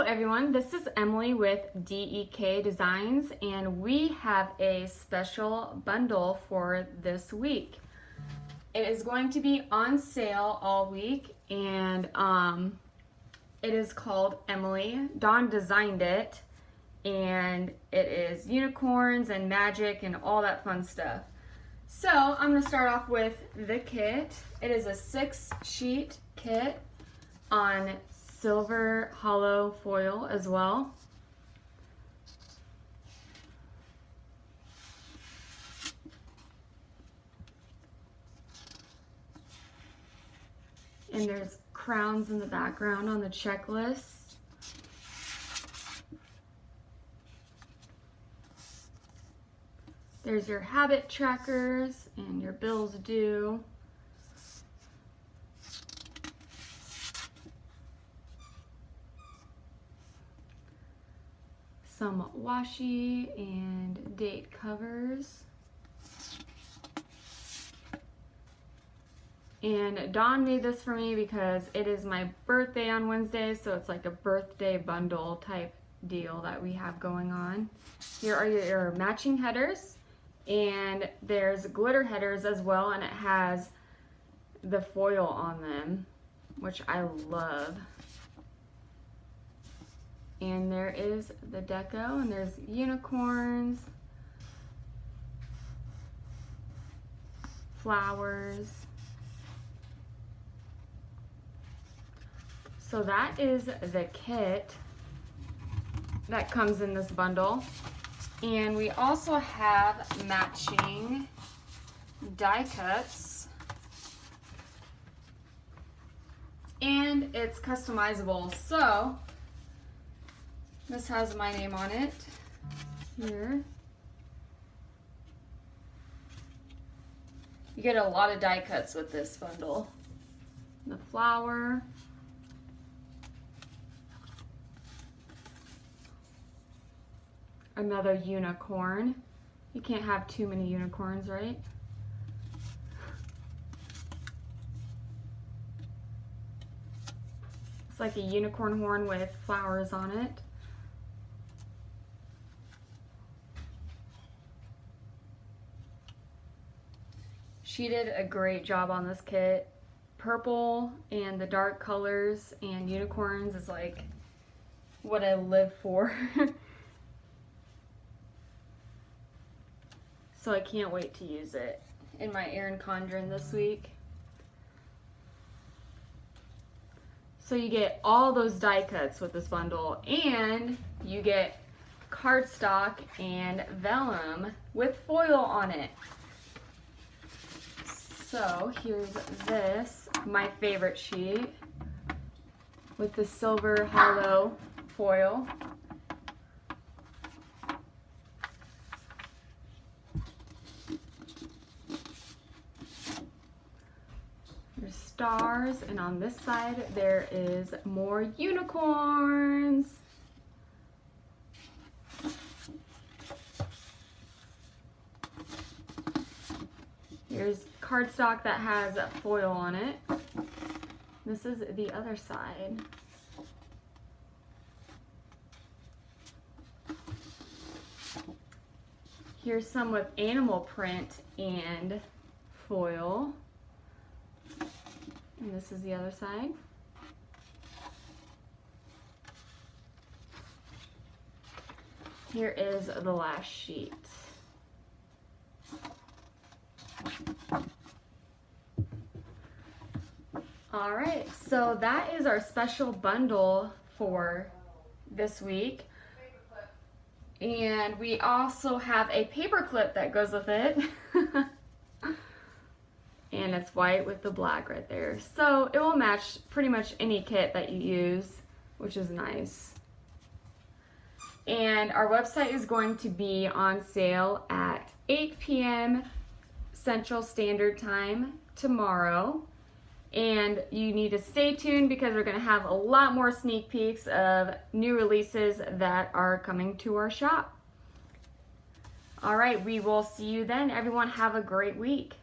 everyone, this is Emily with DEK Designs, and we have a special bundle for this week. It is going to be on sale all week, and it is called Emily. Dawn designed it, and it is unicorns and magic and all that fun stuff. So I'm going to start off with the kit. It is a 6-sheet kit on silver hollow foil as well. And there's crowns in the background on the checklist. There's your habit trackers and your bills due. Some washi and date covers. And Dawn made this for me because it is my birthday on Wednesday, so it's like a birthday bundle type deal that we have going on. Here are your matching headers, and there's glitter headers as well, and it has the foil on them, which I love. And there is the deco, and there's unicorns, flowers. So that is the kit that comes in this bundle. And we also have matching die cuts. And it's customizable. So this has my name on it here. You get a lot of die cuts with this bundle. The flower. Another unicorn. You can't have too many unicorns, right? It's like a unicorn horn with flowers on it. She did a great job on this kit. Purple and the dark colors and unicorns is like what I live for. So I can't wait to use it in my Erin Condren this week. So you get all those die cuts with this bundle, and you get cardstock and vellum with foil on it. So here's this, my favorite sheet, with the silver hollow foil. There's stars, and on this side there is more unicorns. Here's cardstock that has foil on it. This is the other side. Here's some with animal print and foil. And this is the other side. Here is the last sheet. All right, so that is our special bundle for this week. And we also have a paper clip that goes with it. And it's white with the black right there. So it will match pretty much any kit that you use, which is nice. And our website is going to be on sale at 8 p.m. Central Standard Time tomorrow. And you need to stay tuned because we're going to have a lot more sneak peeks of new releases that are coming to our shop. All right, we will see you then. Everyone have a great week.